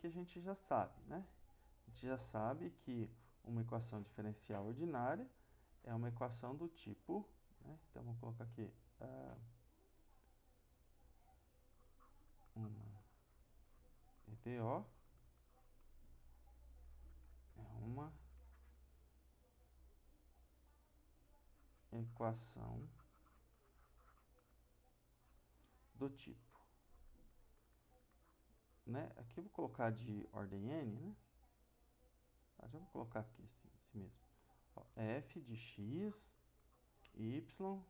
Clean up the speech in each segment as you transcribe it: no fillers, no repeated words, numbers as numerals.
que a gente já sabe, né? A gente já sabe que uma equação diferencial ordinária é uma equação do tipo, né? Então, vamos colocar aqui, uma EDO é uma equação do tipo, né? Aqui eu vou colocar de ordem n, né? Já vou colocar aqui assim mesmo. Ó, f de x, y,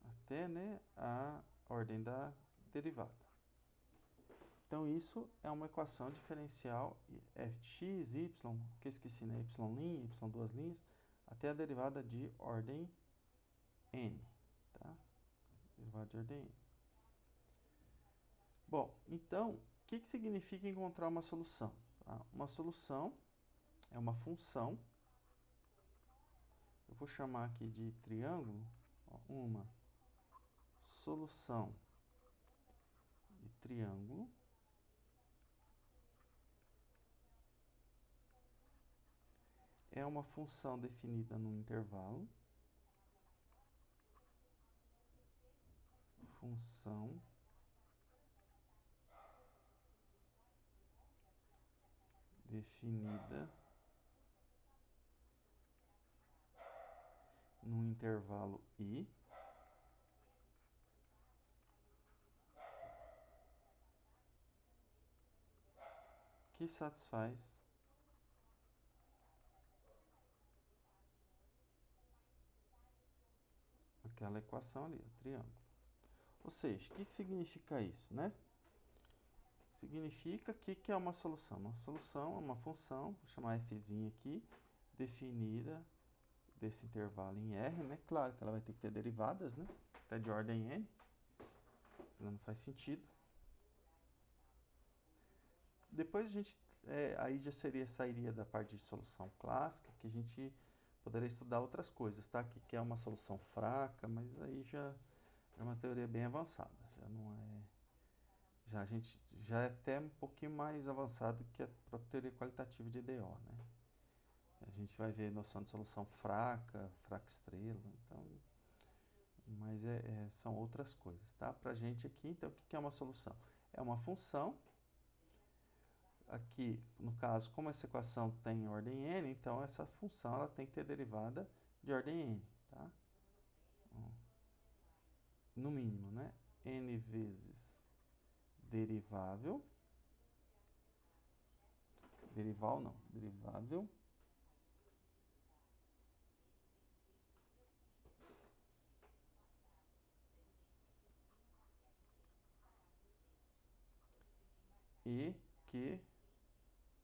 até, né, a ordem da derivada. Então, isso é uma equação diferencial f de x, y, que eu esqueci, né? Y', y duas linhas, até a derivada de ordem n, tá? Derivada de ordem n. Bom, então, o que significa encontrar uma solução? Tá? Uma solução é uma função, eu vou chamar aqui de triângulo, ó, uma solução de triângulo é uma função definida num intervalo, função definida num intervalo I, que satisfaz aquela equação ali, o triângulo. Ou seja, o que significa isso, né? Significa que é uma solução. Uma solução é uma função, vou chamar fzinha aqui, definida desse intervalo em R, né? Claro que ela vai ter que ter derivadas, né? Até de ordem n, senão não faz sentido. Depois a gente, aí já sairia da parte de solução clássica, que a gente poderia estudar outras coisas, tá? Que é uma solução fraca, mas aí já é uma teoria bem avançada, já não é... Já a gente já é até um pouquinho mais avançado que a própria teoria qualitativa de EDO, né? A gente vai ver noção de solução fraca, fraca estrela, então... Mas são outras coisas, tá? Pra gente aqui, então, o que é uma solução? É uma função. Aqui, no caso, como essa equação tem ordem n, então essa função ela tem que ter derivada de ordem n, tá? No mínimo, né? N vezes derivável, derivável e que,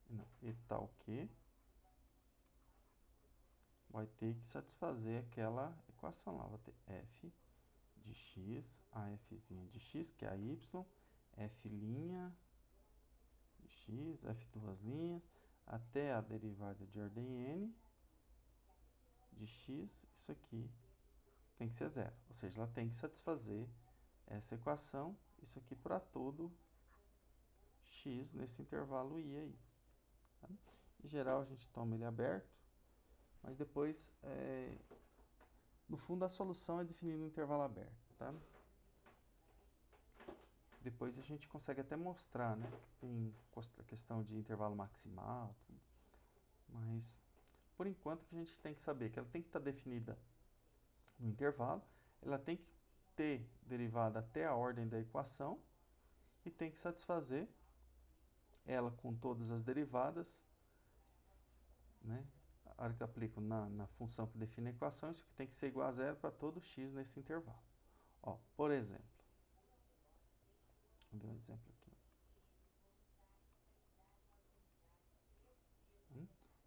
não, e tal que vai ter que satisfazer aquela equação lá. Vai ter f de x, a fzinha de x, que é a y, f' de x, f duas linhas, até a derivada de ordem n de x, isso aqui tem que ser zero. Ou seja, ela tem que satisfazer essa equação, isso aqui para todo x nesse intervalo i aí. Tá? Em geral, a gente toma ele aberto, mas depois, no fundo, a solução é definida no intervalo aberto. Tá? Depois a gente consegue até mostrar, né? Tem a questão de intervalo maximal, mas por enquanto que a gente tem que saber que ela tem que estar definida no intervalo, ela tem que ter derivada até a ordem da equação e tem que satisfazer ela com todas as derivadas, né? A hora que eu aplico na função que define a equação, isso aqui tem que ser igual a zero para todo x nesse intervalo. Ó, por exemplo, vou ver um exemplo aqui.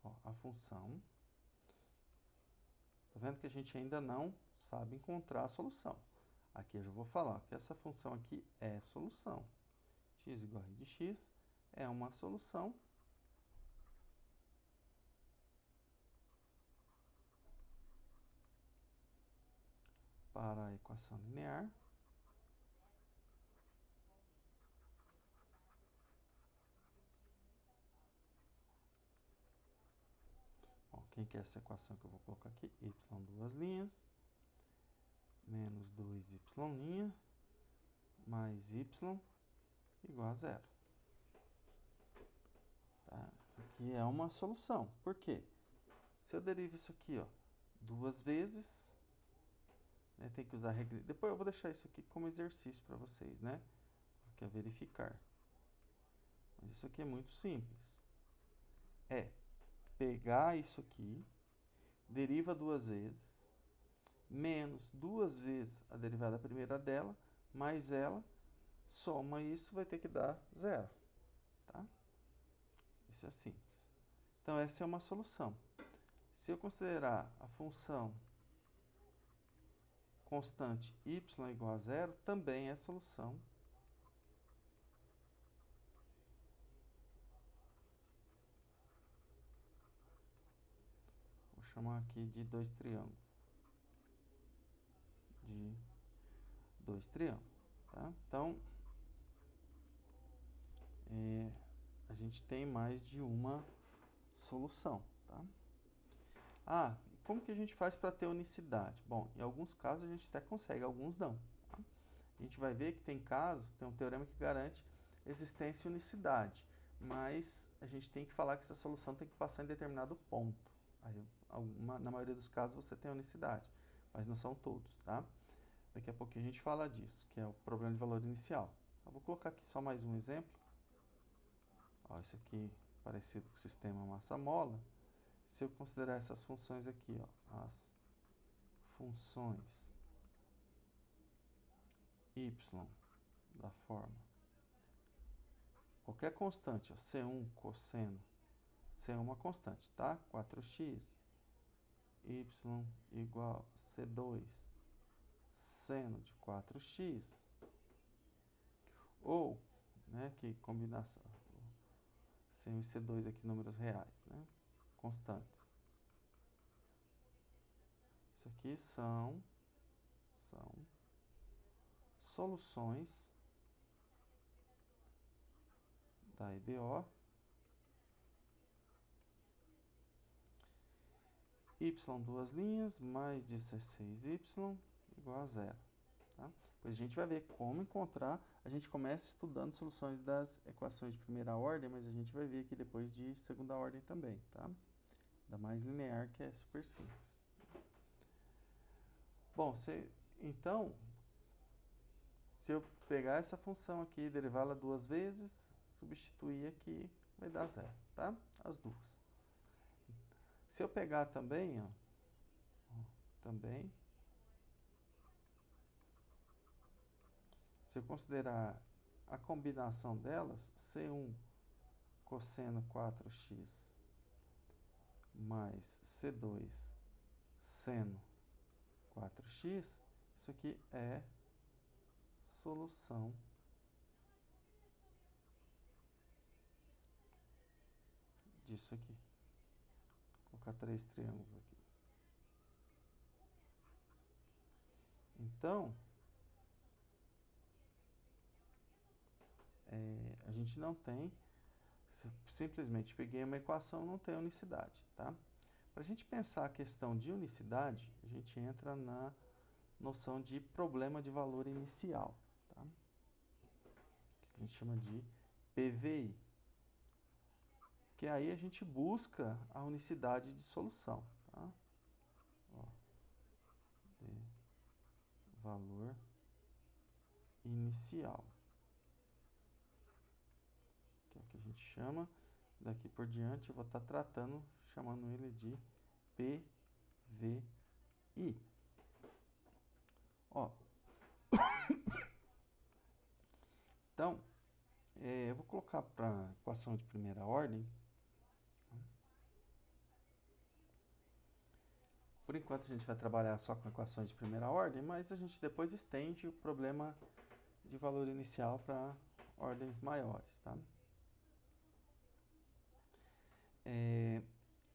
Ó, a função, tá vendo que a gente ainda não sabe encontrar a solução. Aqui eu já vou falar que essa função aqui é solução. X igual a r de x é uma solução para a equação linear quem que é essa equação que eu vou colocar aqui? Y duas linhas, menos 2y' mais y igual a zero. Tá? Isso aqui é uma solução. Por quê? Se eu derivo isso aqui, ó, duas vezes, né, tem que usar a regra. Depois eu vou deixar isso aqui como exercício para vocês, né? Que é verificar. Mas isso aqui é muito simples. É pegar isso aqui, deriva duas vezes, menos duas vezes a derivada primeira dela, mais ela, soma isso, vai ter que dar zero. Tá? Isso é simples. Então, essa é uma solução. Se eu considerar a função constante y igual a zero, também é solução. Vou chamar aqui de dois triângulos. Tá? Então, a gente tem mais de uma solução. Tá? Ah, e como que a gente faz para ter unicidade? Bom, em alguns casos a gente até consegue, alguns não. Tá? A gente vai ver que tem casos, tem um teorema que garante existência e unicidade, mas a gente tem que falar que essa solução tem que passar em determinado ponto. Aí, na maioria dos casos você tem unicidade, mas não são todos, tá? Daqui a pouquinho a gente fala disso, que é o problema de valor inicial. Eu vou colocar aqui só mais um exemplo. Ó, isso aqui parecido com o sistema massa-mola. Se eu considerar essas funções aqui, ó, as funções y da forma qualquer constante, ó, C1 cosseno, C1 é uma constante, tá? 4x, y igual a C2 seno de 4x, ou, né, que combinação, C1 e C2 aqui, números reais, né, constantes. Isso aqui são soluções da EDO y duas linhas mais 16y igual a zero. Tá? Depois a gente vai ver como encontrar. A gente começa estudando soluções das equações de primeira ordem, mas a gente vai ver aqui depois de segunda ordem também. Tá? Da mais linear, que é super simples. Bom, então, se eu pegar essa função aqui, derivá-la duas vezes, substituir aqui, vai dar zero. Tá? As duas. Se eu pegar também, ó, também, se eu considerar a combinação delas, C1 cosseno 4x mais C2 seno 4x, isso aqui é solução disso aqui. Vou colocar três triângulos aqui. Então, a gente não tem, simplesmente peguei uma equação, não tem unicidade, tá? Para a gente pensar a questão de unicidade, a gente entra na noção de problema de valor inicial, tá? Que a gente chama de PVI. Que aí a gente busca a unicidade de solução, tá? Ó, de valor inicial, que é o que a gente chama. Daqui por diante eu vou estar tratando, chamando ele de PVI. Ó, então, eu vou colocar para equação de primeira ordem. Por enquanto a gente vai trabalhar só com equações de primeira ordem, mas a gente depois estende o problema de valor inicial para ordens maiores, tá?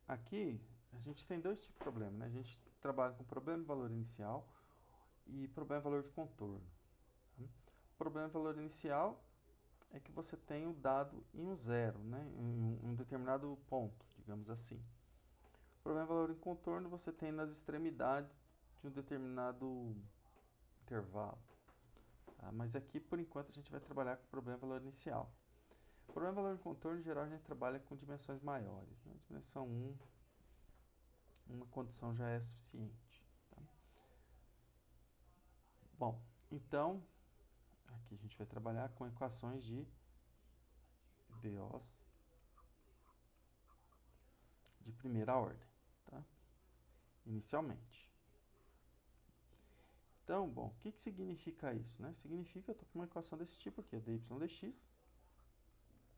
Aqui a gente tem dois tipos de problema, né? A gente trabalha com problema de valor inicial e problema de valor de contorno. O problema de valor inicial é que você tem o dado em um zero, né? Em um determinado ponto, digamos assim. Problema de valor em contorno você tem nas extremidades de um determinado intervalo. Tá? Mas aqui, por enquanto, a gente vai trabalhar com o problema de valor inicial. O problema de valor em contorno, em geral, a gente trabalha com dimensões maiores. Né? Dimensão 1, uma condição já é suficiente. Tá? Bom, então, aqui a gente vai trabalhar com equações de DOs de primeira ordem, tá? Inicialmente. Então, bom, o que significa isso? Né? Significa que eu estou com uma equação desse tipo aqui, dy dx,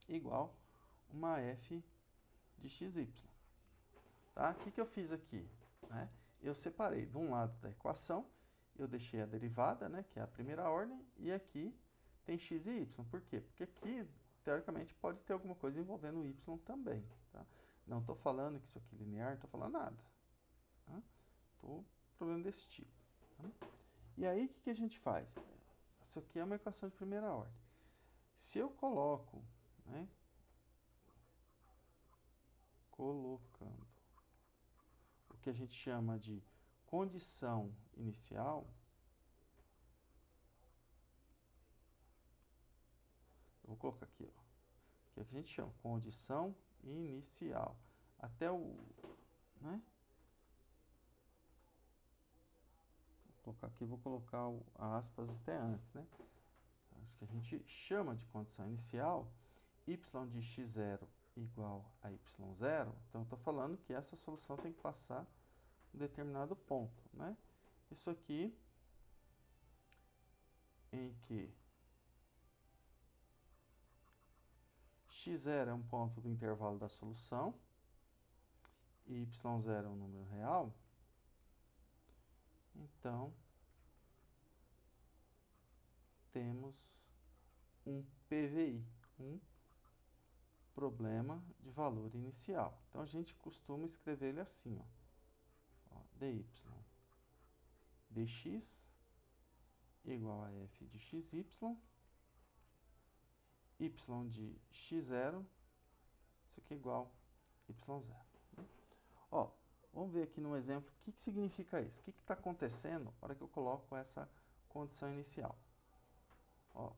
igual uma f de xy. Tá? O que eu fiz aqui? Né? Eu separei de um lado da equação, eu deixei a derivada, né, que é a primeira ordem, e aqui tem x e y. Por quê? Porque aqui, teoricamente, pode ter alguma coisa envolvendo o y também. Tá? Não estou falando que isso aqui é linear, não estou falando nada. Tá? Estou problema desse tipo. Tá? E aí, o que a gente faz? Isso aqui é uma equação de primeira ordem. Se eu coloco, né, colocando o que a gente chama de condição inicial, eu vou colocar aqui, ó, que é o que a gente chama condição inicial. Até o, né? Vou colocar aqui, vou colocar aspas até antes, né? Acho que a gente chama de condição inicial y de x0 igual a y0. Então, eu estou falando que essa solução tem que passar um determinado ponto, né? Isso aqui em que x0 é um ponto do intervalo da solução e y0 é um número real, então temos um PVI, um problema de valor inicial. Então a gente costuma escrever ele assim, ó, dy dx igual a f de xy, y de x0, isso aqui é igual a y0. Ó, vamos ver aqui no exemplo o que significa isso. O que está acontecendo na hora que eu coloco essa condição inicial. Ó,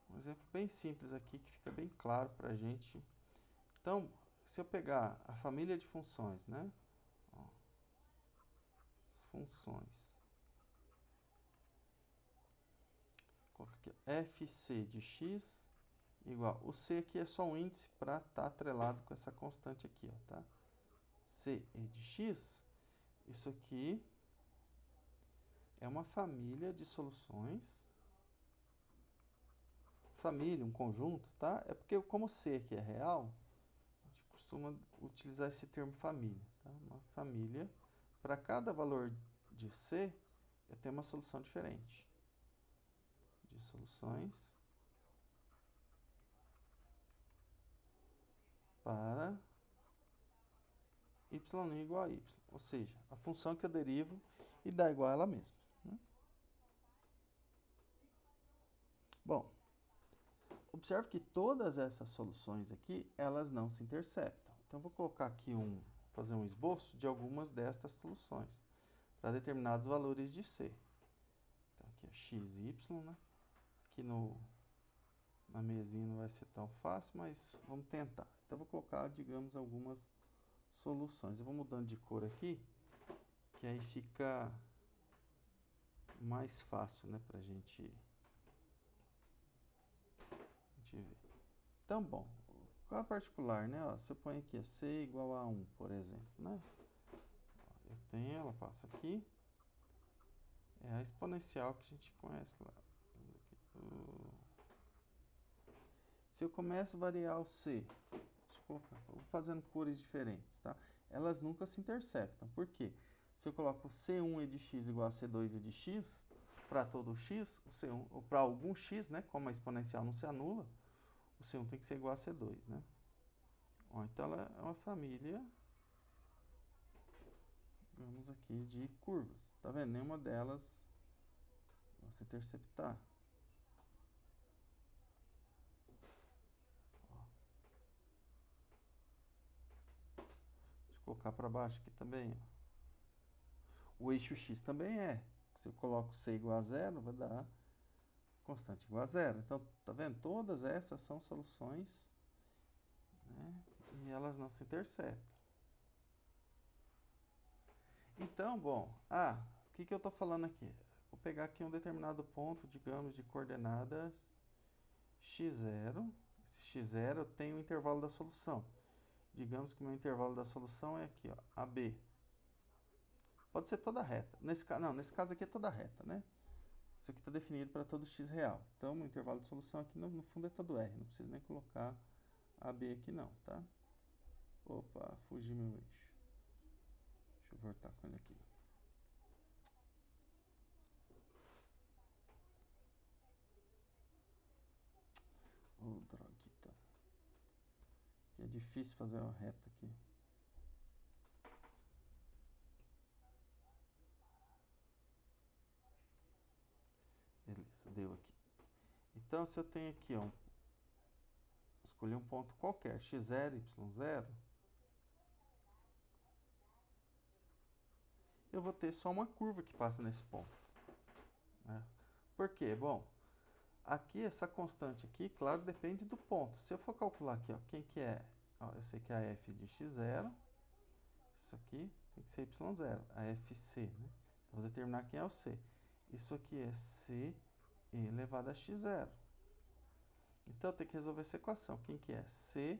um exemplo bem simples aqui que fica bem claro para a gente. Então, se eu pegar a família de funções, né? Ó, as funções. Coloca aqui, fc de x igual. O c aqui é só um índice para estar atrelado com essa constante aqui, ó, tá? C e de x, isso aqui é uma família de soluções. Família, um conjunto, tá? É porque como C aqui é real, a gente costuma utilizar esse termo família, tá? Uma família, para cada valor de C, eu tenho uma solução diferente. De soluções para y igual a y, ou seja, a função que eu derivo e dá igual a ela mesma. Né? Bom, observe que todas essas soluções aqui, elas não se interceptam. Então, vou colocar aqui fazer um esboço de algumas destas soluções para determinados valores de C. Então, aqui é x e y, né? Aqui na mesinha não vai ser tão fácil, mas vamos tentar. Então, vou colocar, digamos, algumas soluções. Eu vou mudando de cor aqui, que aí fica mais fácil, né, pra gente ver. Então, bom, qual é a particular, né? Ó, se eu ponho aqui C igual a 1, por exemplo, né? Eu tenho, ela passa aqui. É a exponencial que a gente conhece lá. Se eu começo a variar o C, deixa eu colocar, vou fazendo cores diferentes, tá? Elas nunca se interceptam. Por quê? Se eu coloco C1 e de x igual a C2 e de x, para todo x, o C1, ou para algum x, né? Como a exponencial não se anula, o C1 tem que ser igual a C2, né? Ó, então, ela é uma família, digamos aqui, de curvas. Tá vendo? Nenhuma delas vai se interceptar. Ó. Deixa eu colocar para baixo aqui também, ó. O eixo x também é. Se eu coloco c igual a zero, vai dar constante igual a zero. Então, tá vendo? Todas essas são soluções, né? E elas não se interceptam. Então, bom, o que eu estou falando aqui? Vou pegar aqui um determinado ponto, digamos, de coordenadas x0. Esse x0 tem o intervalo da solução. Digamos que o meu intervalo da solução é aqui, ó, AB. Pode ser toda reta. Nesse caso aqui é toda reta, né? Isso aqui está definido para todo x real. Então, o intervalo de solução aqui, no fundo, é todo R. Não preciso nem colocar AB aqui não, tá? Opa, fugi meu eixo. Deixa eu voltar com ele aqui. Ô, droguita. Que é difícil fazer uma reta aqui. Beleza, deu aqui. Então, se eu tenho aqui, ó, escolher um ponto qualquer, x0, y0, eu vou ter só uma curva que passa nesse ponto, né? Por quê? Bom, aqui, essa constante aqui, claro, depende do ponto. Se eu for calcular aqui, ó, quem que é? Ó, eu sei que é a f de x0, isso aqui tem que ser y0, a fc, né? Então, vou determinar quem é o c. Isso aqui é c elevado a x0. Então, eu tenho que resolver essa equação. Quem que é? C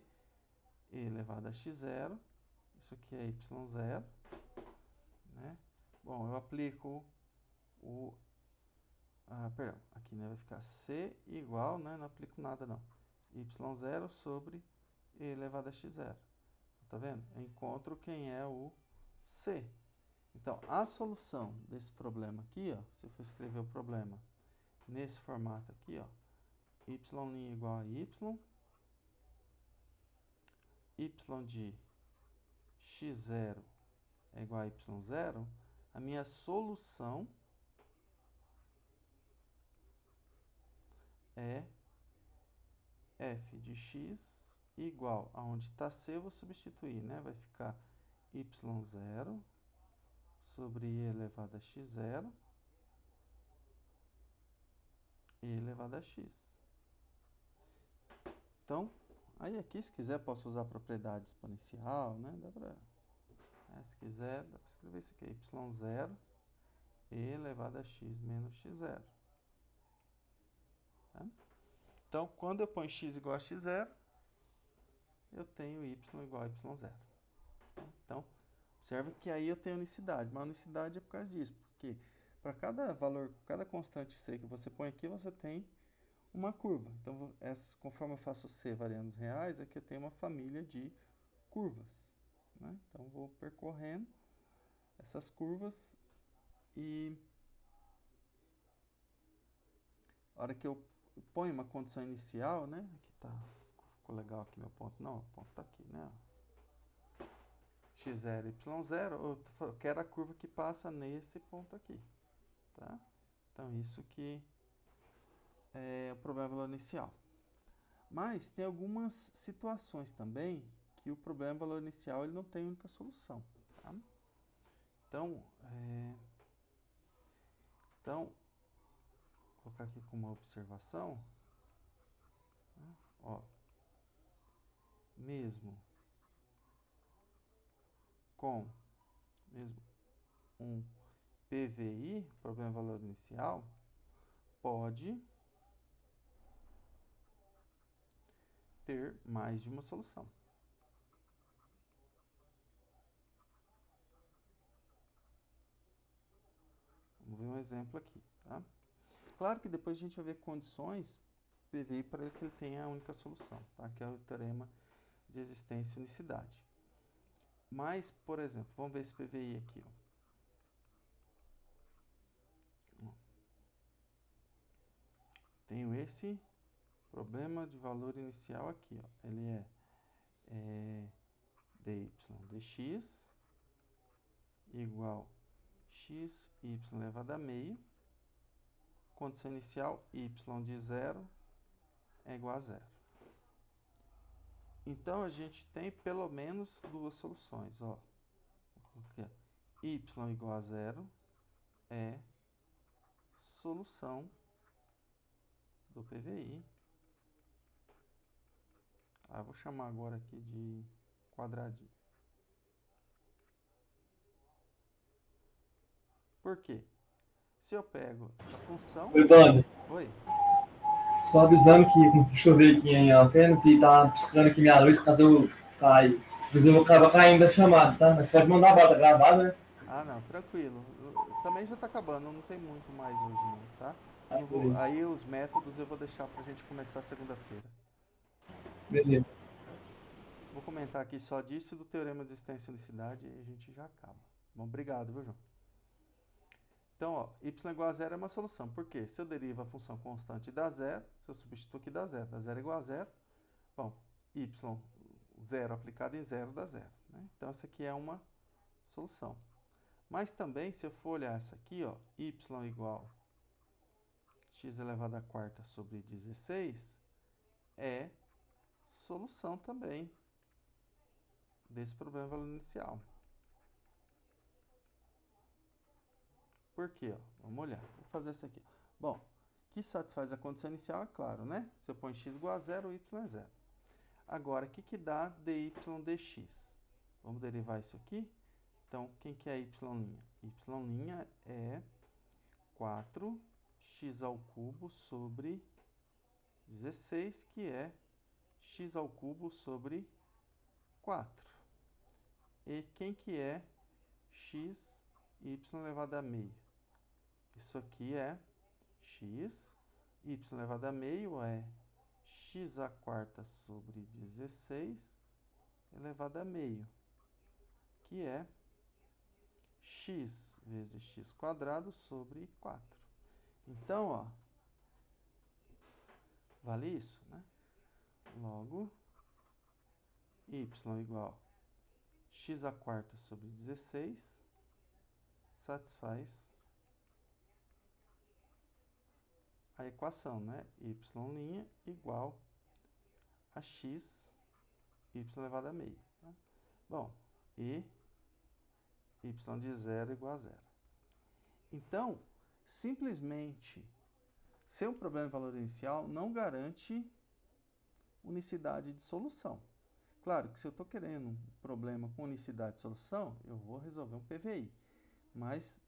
elevado a x0. Isso aqui é y0. Né? Bom, eu aplico o... perdão, aqui, né, vai ficar C igual, né, não aplico nada não. Y0 sobre E elevado a x0. Tá vendo? Eu encontro quem é o C. Então, a solução desse problema aqui, ó, se eu for escrever o problema nesse formato aqui, ó, y' igual a y de x0 é igual a y0, a minha solução é f de x igual a onde está c, eu vou substituir, né? Vai ficar y0 sobre e elevado a x0 e elevado a x. Então, aí aqui, se quiser, posso usar a propriedade exponencial, né? Dá pra, se quiser, dá para escrever isso aqui, y0 e elevado a x menos x0. Tá? Então, quando eu ponho x igual a x0, eu tenho y igual a y0. Então, observe que aí eu tenho unicidade, mas a unicidade é por causa disso, porque para cada valor, cada constante c que você põe aqui, você tem uma curva. Então, conforme eu faço c variando os reais, aqui eu tenho uma família de curvas, né? Então, vou percorrendo essas curvas e a hora que eu ponho uma condição inicial, né? Aqui tá, ficou legal aqui meu ponto. Não, o ponto tá aqui, né? x0, y0, eu quero a curva que passa nesse ponto aqui, tá? Então, isso que é o problema valor inicial. Mas tem algumas situações também que o problema valor inicial ele não tem única solução, tá? Então, vou colocar aqui como uma observação, tá? Ó, mesmo um PVI, problema valor inicial, pode ter mais de uma solução. Vamos ver um exemplo aqui, tá? Claro que depois a gente vai ver condições PVI para que ele tenha a única solução, tá? Que é o teorema de existência e unicidade. Mas, por exemplo, vamos ver esse PVI aqui, ó. Tenho esse problema de valor inicial aqui, ó. Ele é dy dx igual x y elevado a meio. Condição inicial, y de 0 é igual a 0. Então, a gente tem pelo menos duas soluções, ó. Aqui, ó. Y igual a zero é solução do PVI. Eu vou chamar agora aqui de quadradinho. Por quê? Se eu pego essa função... Oi, Tony. Oi? Só avisando que começou a chover aqui em Alfenas e tá piscando aqui minha luz, caso eu caia. Mas eu vou acabar caindo da chamada, tá? Mas pode mandar a bota gravada, né? Ah, não, tranquilo. Também já tá acabando, não tem muito mais hoje não, tá? Eu Ah, não vou... beleza. Aí os métodos eu vou deixar pra gente começar segunda-feira. Beleza. Vou comentar aqui só disso e do teorema de existência e unicidade e a gente já acaba. Bom, obrigado, viu, João? Então, ó, y igual a zero é uma solução. Por quê? Se eu derivo a função constante dá zero, se eu substituo aqui dá zero igual a zero. Bom, y zero aplicado em zero dá zero, né? Então, essa aqui é uma solução. Mas também, se eu for olhar essa aqui, ó, y igual x elevado à quarta sobre 16 é solução também desse problema valor inicial. Por quê? Ó? Vamos olhar. Vou fazer isso aqui. Bom, que satisfaz a condição inicial é claro, né? Se eu põe x igual a zero, y é zero. Agora, o que dá dy dx? Vamos derivar isso aqui? Então, quem que é y'? Y' é 4x ao cubo sobre 16, que é x ao cubo sobre 4. E quem que é x, y elevado a meio? Isso aqui é x, y elevado a meio é x à quarta sobre 16 elevado a meio, que é x vezes x quadrado sobre 4. Então, ó, vale isso, né? Logo, y igual x à quarta sobre 16 satisfaz a equação, né? Y' igual a x, y elevado a meio. Tá? Bom, e y de zero igual a zero. Então, simplesmente, ser um problema de valor inicial não garante unicidade de solução. Claro que se eu estou querendo um problema com unicidade de solução, eu vou resolver um PVI. Mas,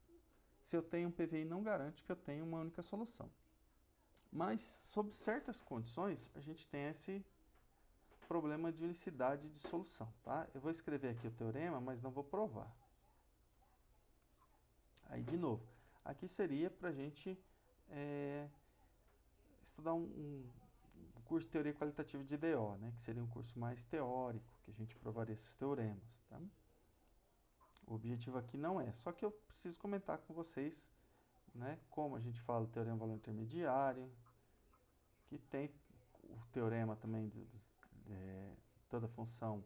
se eu tenho um PVI, não garante que eu tenha uma única solução. Mas, sob certas condições, a gente tem esse problema de unicidade de solução, tá? Eu vou escrever aqui o teorema, mas não vou provar. Aí, de novo, aqui seria para a gente estudar um curso de teoria qualitativa de DO, né? Que seria um curso mais teórico, que a gente provaria esses teoremas, tá? O objetivo aqui não é, só que eu preciso comentar com vocês, né? Como a gente fala do teorema valor intermediário, que tem o teorema também de toda função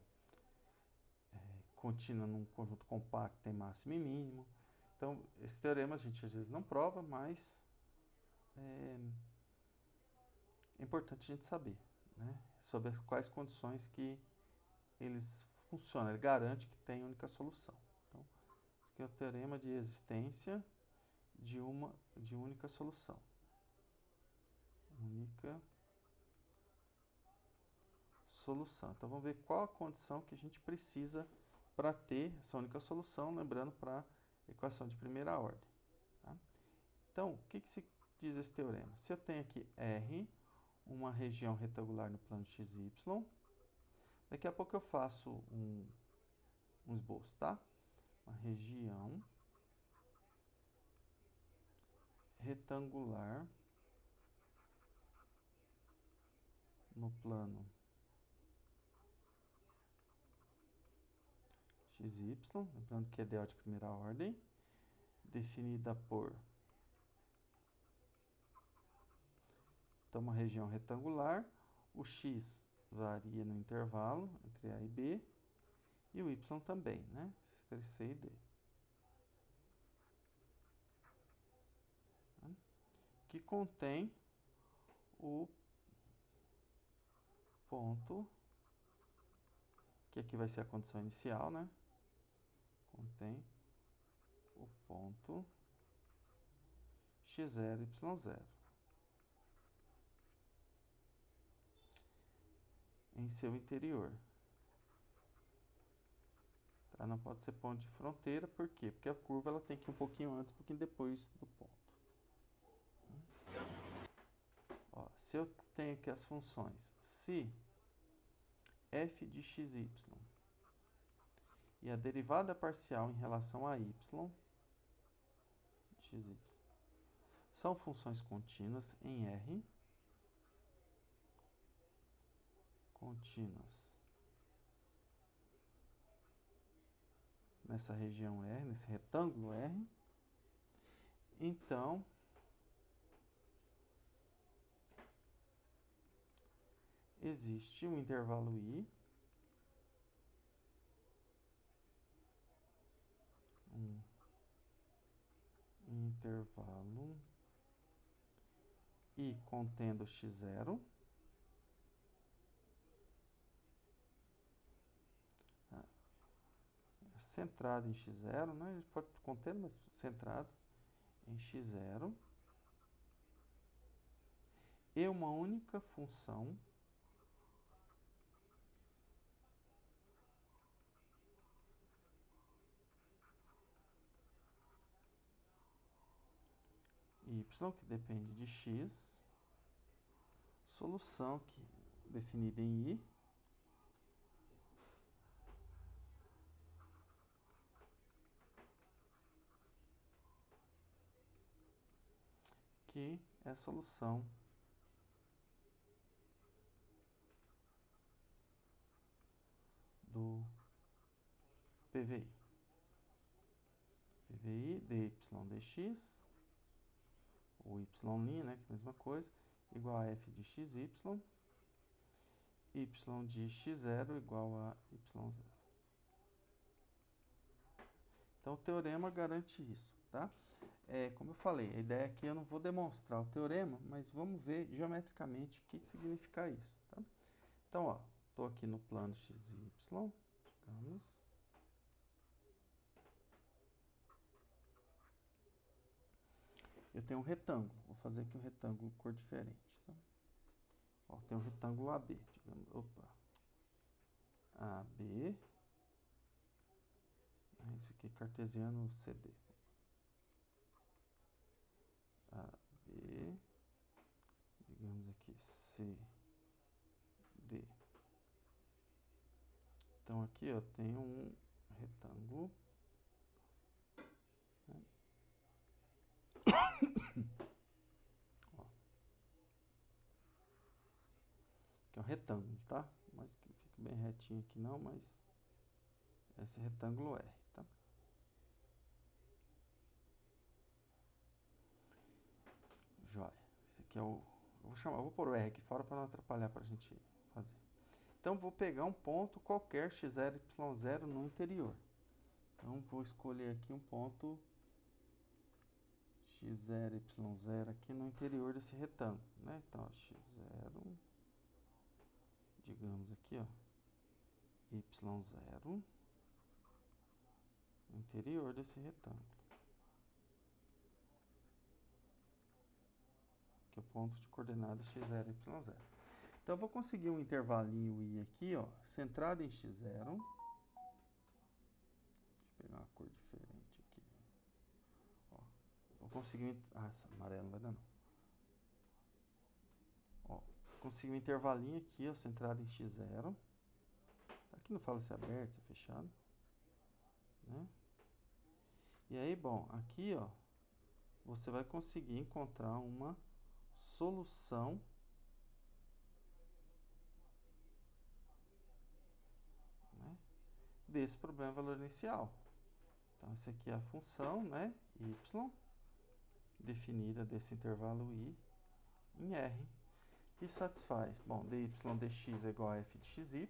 contínua num conjunto compacto tem máximo e mínimo. Então, esse teorema a gente às vezes não prova, mas é importante a gente saber, né? Sobre quais condições que eles funcionam. Ele garante que tem única solução. Então, esse aqui é o teorema de existência de única solução. Única solução. Então, vamos ver qual a condição que a gente precisa para ter essa única solução, lembrando para equação de primeira ordem. Tá? Então, o que se diz esse teorema? Se eu tenho aqui R, uma região retangular no plano XY, daqui a pouco eu faço um esboço, tá? Uma região retangular no plano XY, lembrando que é DO de primeira ordem, definida por então, uma região retangular, o x varia no intervalo entre A e B, e o y também, né? Entre C e D. Que contém o ponto, que aqui vai ser a condição inicial, né? contém o ponto x0, y0 em seu interior. Tá? Não pode ser ponto de fronteira, por quê? Porque a curva ela tem que ir um pouquinho antes, um pouquinho depois do ponto. Ó, se eu tenho aqui as funções, se f de xy e a derivada parcial em relação a y, xy, são funções contínuas em R, contínuas nessa região R, nesse retângulo R, então existe um intervalo I, um intervalo I contendo x0, centrado em x0, né? A gente pode conter, mas centrado em x0, e uma única função y, que depende de x, solução que definida em I, que é a solução do PVI. PVI dy dx, ou y', né, que é a mesma coisa, igual a f de xy, y de x0 igual a y0. Então, o teorema garante isso, tá? Como eu falei, a ideia aqui eu não vou demonstrar o teorema, mas vamos ver geometricamente o que significa isso, tá? Então, ó, estou aqui no plano xy, digamos. Eu tenho um retângulo, vou fazer aqui um retângulo cor diferente, tá? Ó, tem um retângulo AB, digamos, opa, AB, esse aqui cartesiano CD. AB, digamos aqui CD. Então aqui eu tenho um retângulo, né? Ó, que é um retângulo, tá? Mas que fica bem retinho aqui não, mas esse retângulo R, tá? Joia. Esse aqui é o... eu vou pôr o R aqui fora para não atrapalhar para a gente fazer. Então, vou pegar um ponto qualquer, x0, y0, no interior. Então, vou escolher aqui um ponto x0, y0 aqui no interior desse retângulo, né? Então, ó, x0, digamos aqui, ó, y0, no interior desse retângulo, que é o ponto de coordenadas x0, y0. Então, eu vou conseguir um intervalinho I aqui, ó, centrado em x0. Deixa eu pegar uma cor diferente aqui. Ó, vou conseguir... Ah, essa amarela não vai dar, não. Ó, consegui um intervalinho aqui, ó, centrado em x0. Aqui não fala se é aberto, se é fechado, né? E aí, bom, aqui, ó, você vai conseguir encontrar uma solução desse problema valor inicial. Então, essa aqui é a função, né, y, definida desse intervalo I em R, que satisfaz, bom, dy dx é igual a f de xy,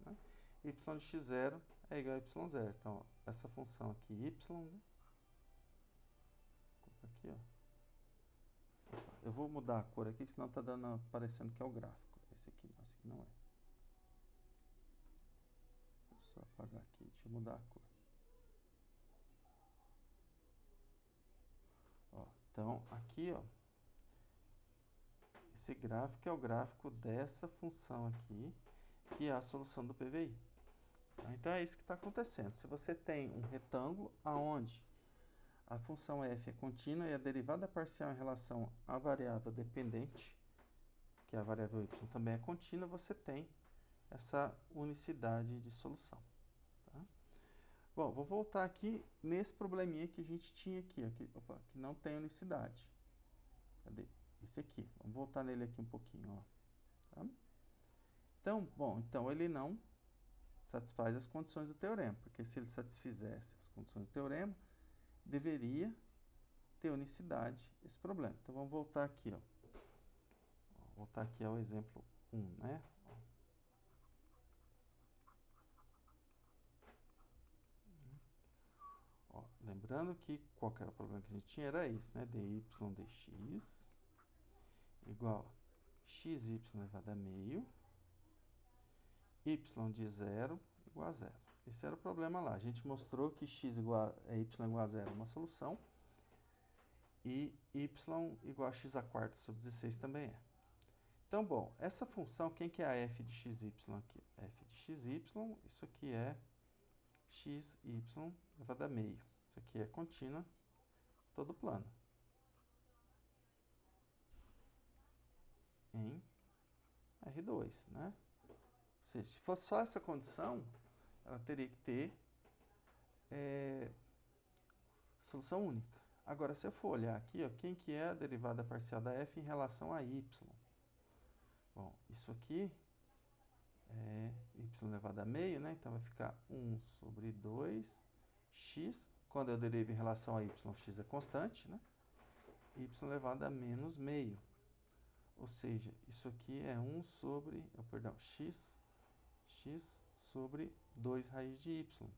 né, y de x0 é igual a y0. Então, ó, essa função aqui, y, né, aqui, ó, eu vou mudar a cor aqui, senão tá dando, parecendo que é o gráfico. Esse aqui não é. Vou só apagar aqui, deixa eu mudar a cor. Então, aqui, ó, esse gráfico é o gráfico dessa função aqui, que é a solução do PVI. Então, é isso que está acontecendo. Se você tem um retângulo aonde a função f é contínua e a derivada parcial em relação à variável dependente, que a variável y também é contínua, você tem essa unicidade de solução. Tá? Bom, vou voltar aqui nesse probleminha que a gente tinha aqui, opa, que não tem unicidade. Cadê? Esse aqui. Vamos voltar nele aqui um pouquinho, ó. Tá? Então, bom, então ele não satisfaz as condições do teorema, porque se ele satisfizesse as condições do teorema, deveria ter unicidade esse problema. Então, vamos voltar aqui, ó. Voltar aqui ao exemplo 1, né? Ó, lembrando que qual que era o problema que a gente tinha? Era esse, né? dy dx igual a xy elevado a meio, y de 0 igual a 0. Esse era o problema lá. A gente mostrou que y igual a 0 é uma solução e y igual a x² sobre 16 também é. Então, bom, essa função, quem que é a f de xy aqui? F de xy, isso aqui é xy elevado a meio. Isso aqui é contínua, todo plano. Em R2, né? Ou seja, se fosse só essa condição, ela teria que ter solução única. Agora, se eu for olhar aqui, ó, quem que é a derivada parcial da f em relação a y? Bom, isso aqui é y elevado a meio, né? Então, vai ficar 1 sobre 2x. Quando eu derivo em relação a y, x é constante, né? Y elevado a menos meio. Ou seja, isso aqui é 1 sobre, x sobre 2 raiz de y.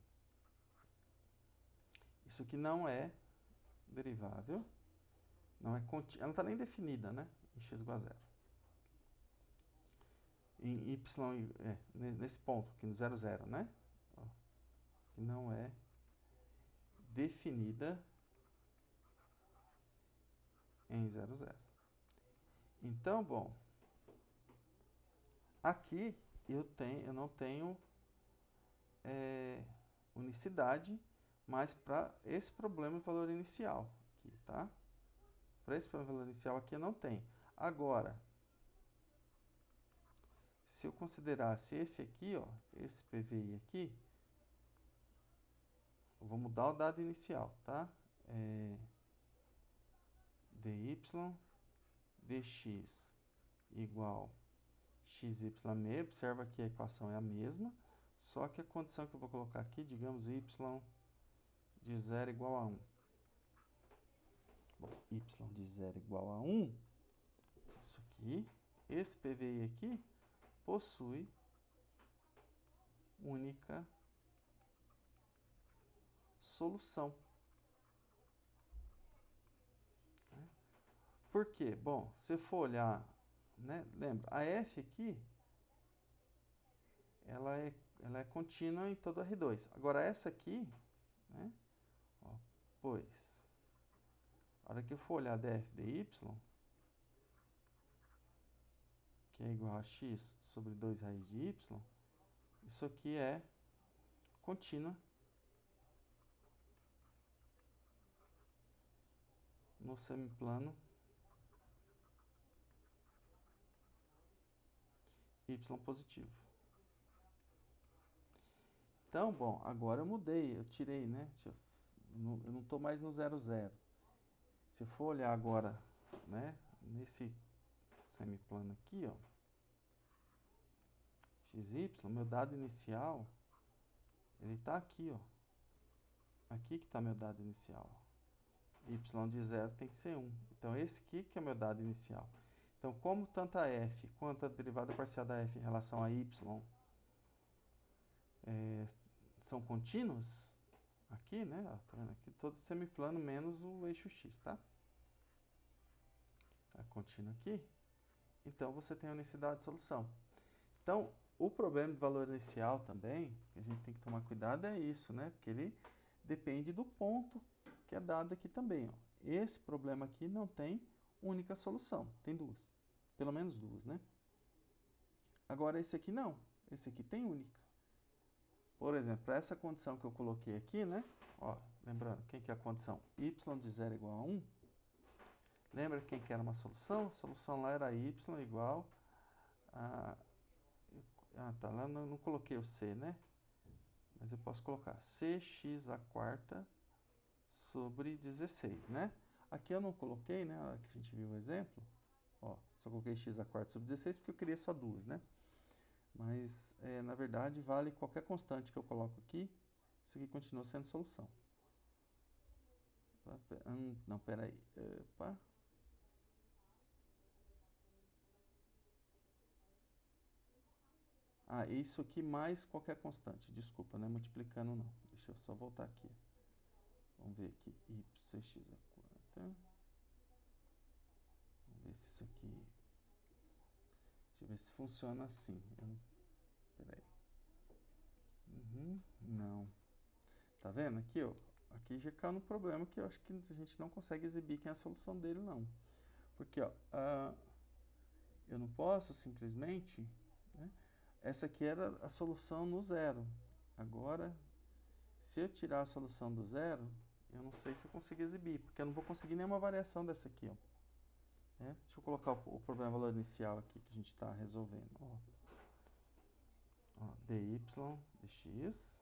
Isso aqui não é derivável, não é contínua, ela não está nem definida, né? Em x igual a 0. Em y, nesse ponto aqui no 0, 0, né? Ó, que não é definida em 0, 0. Então, bom, aqui eu não tenho unicidade, mas para esse problema de valor inicial aqui, tá? Para esse problema de valor inicial aqui eu não tenho. Agora, se eu considerasse esse aqui, ó, esse PVI aqui, eu vou mudar o dado inicial, tá? dy dx igual xy meio. Observa que a equação é a mesma, só que a condição que eu vou colocar aqui, digamos, y de 0 igual a 1. Bom, y de 0 igual a 1, isso aqui, esse PVI aqui, possui única solução. Por quê? Bom, se eu for olhar, né, lembra, a f aqui, ela é contínua em todo R2. Agora, essa aqui, né, ó, pois, a hora que eu for olhar df de y, que é igual a x sobre 2 raiz de y, isso aqui é contínua no semiplano y positivo. Então, bom, agora eu mudei, eu tirei, né? Eu não estou mais no 0, 0. Se eu for olhar agora, né, nesse semiplano aqui, ó, xy, meu dado inicial, ele está aqui, ó. Aqui que está meu dado inicial. Y de 0 tem que ser 1. Então, esse aqui que é o meu dado inicial. Então, como tanto a f quanto a derivada parcial da f em relação a y são contínuos, aqui, né? Ó, tá vendo? Aqui todo semiplano menos o eixo x, tá? É contínuo aqui. Então, você tem a unicidade de solução. Então, o problema de valor inicial também, que a gente tem que tomar cuidado, é isso, né? Porque ele depende do ponto que é dado aqui também, ó. esse problema aqui não tem única solução, tem duas. Pelo menos duas, né? Agora, esse aqui não. Esse aqui tem única. Por exemplo, para essa condição que eu coloquei aqui, né? Ó, lembrando, quem que é a condição? Y de 0 igual a 1. Lembra quem que era uma solução? A solução lá era y igual a... Ah, tá, lá não coloquei o c, né? Mas eu posso colocar cx a quarta sobre 16, né? Aqui eu não coloquei, né? Na hora que a gente viu o exemplo, ó, só coloquei x a quarta sobre 16 porque eu queria só duas, né? Mas, na verdade, vale qualquer constante que eu coloco aqui, isso aqui continua sendo solução. Não, peraí. Opa. Ah, isso aqui mais qualquer constante. Desculpa, não é multiplicando não. Deixa eu só voltar aqui. Vamos ver aqui. Yx a quarta. Vamos ver se isso aqui... Deixa eu ver se funciona assim. Peraí. Não. Tá vendo aqui, ó? Aqui já caiu no problema que eu acho que a gente não consegue exibir quem é a solução dele, não. Porque, ó, eu não posso simplesmente... Né? Essa aqui era a solução no zero. Agora, se eu tirar a solução do zero, eu não sei se eu consigo exibir, porque eu não vou conseguir nenhuma variação dessa aqui, ó. Deixa eu colocar o problema valor inicial aqui que a gente está resolvendo. Ó, dy dx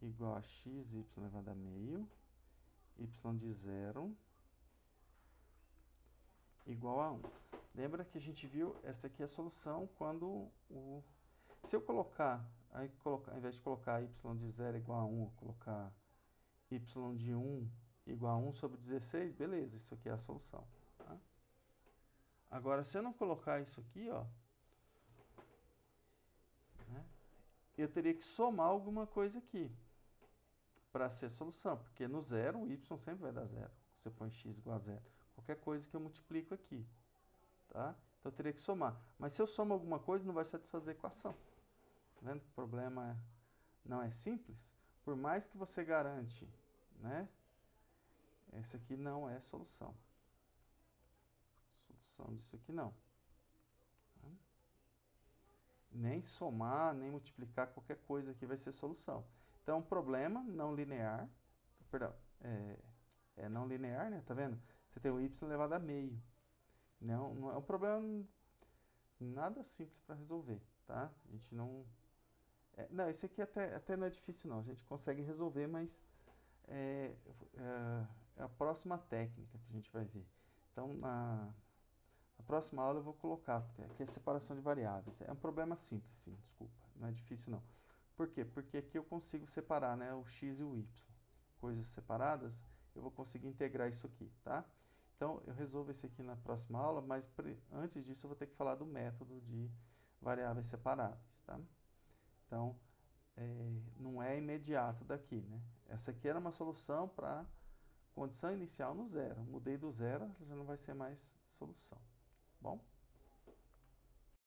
igual a xy elevado a meio, y de 0 igual a 1. Lembra que a gente viu, essa aqui é a solução quando se eu colocar, ao invés de colocar y de 0 igual a 1, eu colocar y de 1 igual a 1 sobre 16, beleza, isso aqui é a solução. Tá? Agora, se eu não colocar isso aqui, ó, né, eu teria que somar alguma coisa aqui para ser solução, porque no zero o y sempre vai dar zero. Você põe x igual a zero. Qualquer coisa que eu multiplico aqui. Tá? Então eu teria que somar. Mas se eu somo alguma coisa, não vai satisfazer a equação. Tá vendo que o problema não é simples? Por mais que você garante, né? Essa aqui não é solução. Solução disso aqui não. Tá? Nem somar, nem multiplicar qualquer coisa aqui vai ser solução. Então, problema não linear, perdão, não linear, né? Tá vendo? Você tem o y elevado a meio. Não é um problema nada simples para resolver, tá? A gente não... não, esse aqui até não é difícil não, a gente consegue resolver, mas é a próxima técnica que a gente vai ver. Então, na próxima aula eu vou colocar, porque aqui é separação de variáveis. É um problema simples, sim, desculpa, não é difícil não. Por quê? Porque aqui eu consigo separar, né, o x e o y. Coisas separadas, eu vou conseguir integrar isso aqui, tá? Então, eu resolvo esse aqui na próxima aula, mas antes disso eu vou ter que falar do método de variáveis separáveis, tá? Então, não é imediato daqui, né? Essa aqui era uma solução para condição inicial no zero. Mudei do zero, já não vai ser mais solução. Bom?